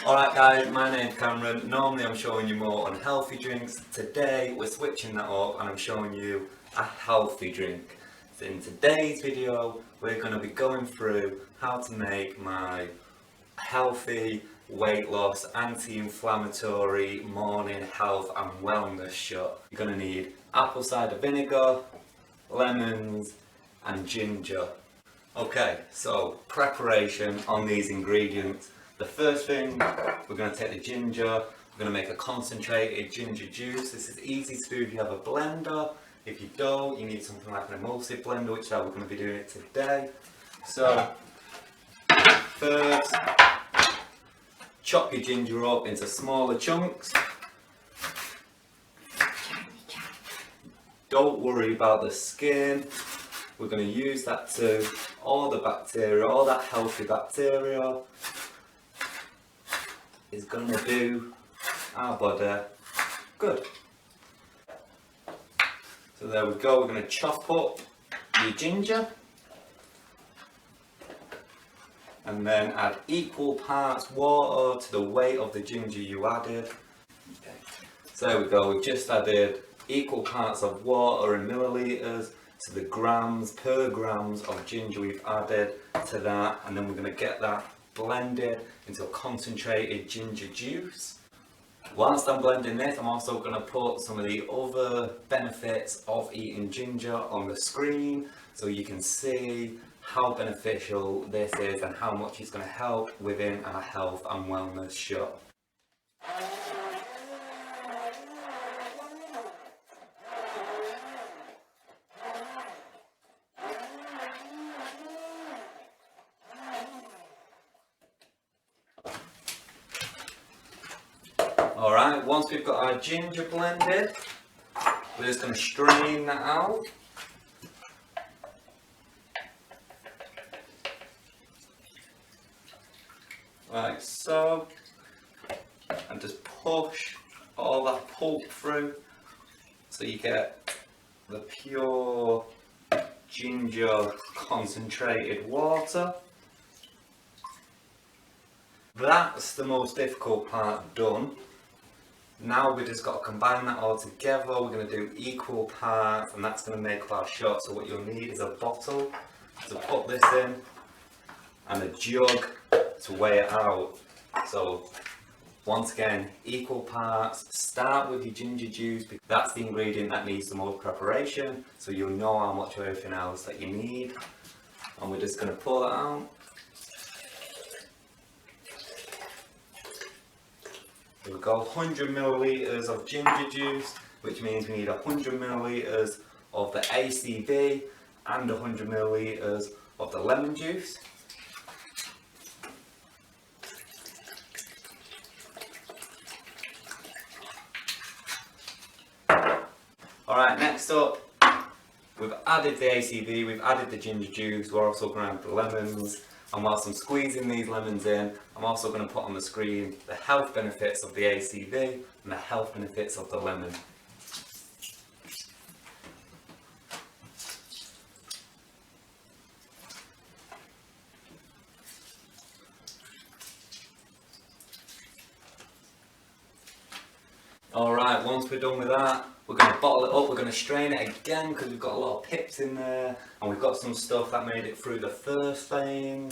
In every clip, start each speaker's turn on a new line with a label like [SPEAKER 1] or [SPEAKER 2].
[SPEAKER 1] Alright guys, my name's Cameron. Normally I'm showing you more unhealthy drinks. Today we're switching that up and I'm showing you a healthy drink. So in today's video we're going to be going through how to make my healthy weight loss, anti-inflammatory morning health and wellness shot. You're going to need apple cider vinegar, lemons and ginger. Okay, so preparation on these ingredients. The first thing, we're going to take the ginger, we're going to make a concentrated ginger juice. This is easy to do if you have a blender. If you don't, you need something like an emulsive blender, which is how we're going to be doing it today. So, first, chop your ginger up into smaller chunks. Don't worry about the skin. We're going to use that to all the bacteria, all that healthy bacteria is going to do our body good. So there we go, we're going to chop up your ginger and then add equal parts water to the weight of the ginger you added. Okay. So there we go, we've just added equal parts of water in millilitres to the grams per grams of ginger we've added to that, and then we're going to get that blended into a concentrated ginger juice. Whilst I'm blending this, I'm also going to put some of the other benefits of eating ginger on the screen so you can see how beneficial this is and how much it's going to help within our health and wellness shot. Alright, once we've got our ginger blended, we're just going to strain that out. Like so. And just push all that pulp through so you get the pure ginger concentrated water. That's the most difficult part done. Now we've just got to combine that all together. We're going to do equal parts and that's going to make up our shot. So what you'll need is a bottle to put this in and a jug to weigh it out. So once again, equal parts. Start with your ginger juice because that's the ingredient that needs the most preparation. So you'll know how much of everything else that you need. And we're just going to pour that out. We've got 100 millilitres of ginger juice, which means we need 100 millilitres of the ACV and 100 millilitres of the lemon juice. Alright, next up, we've added the ACV, we've added the ginger juice, we're also going to add the lemons. And whilst I'm squeezing these lemons in, I'm also going to put on the screen the health benefits of the ACV and the health benefits of the lemon. Alright, once we're done with that, we're going to bottle it up, we're going to strain it again because we've got a lot of pips in there and we've got some stuff that made it through the first straining.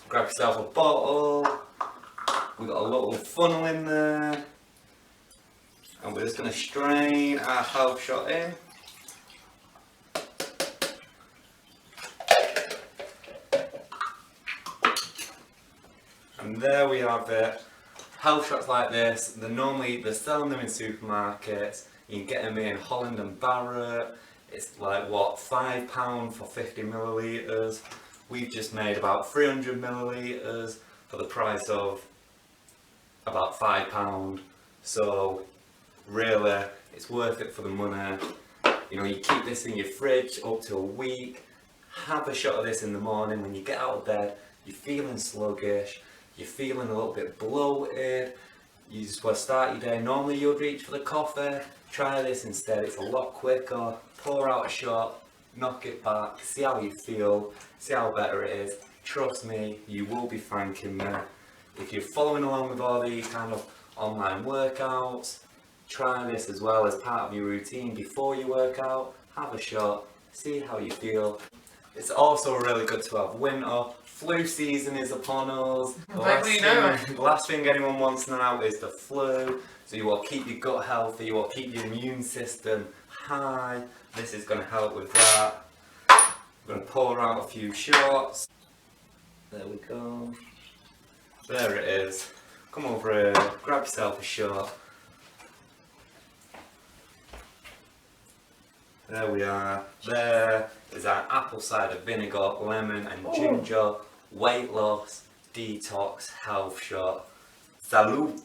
[SPEAKER 1] Grab yourself a bottle, we've got a little funnel in there and we're just going to strain our health shot in. And there we have it. Health shots like this, they're selling them in supermarkets. You can get them in Holland and Barrett. It's like what, £5 for 50 millilitres. We've just made about 300 millilitres for the price of about £5. So really, it's worth it for the money. You know, you keep this in your fridge up to a week. Have a shot of this in the morning when you get out of bed. You're feeling sluggish. You're feeling a little bit bloated, you just want to start your day. Normally you'd reach for the coffee, try this instead, it's a lot quicker. Pour out a shot, knock it back, see how you feel, see how better it is. Trust me, you will be thanking me. If you're following along with all these kind of online workouts, try this as well as part of your routine before you work out. Have a shot, see how you feel. It's also really good to have winter. Flu season is upon us. The last thing anyone wants now is the flu. So you want to keep your gut healthy, you want to keep your immune system high. This is going to help with that. I'm going to pour out a few shots. There we go. There it is. Come over here, grab yourself a shot. There we are. There is our apple cider vinegar, lemon and ginger weight loss detox health shot. Salud!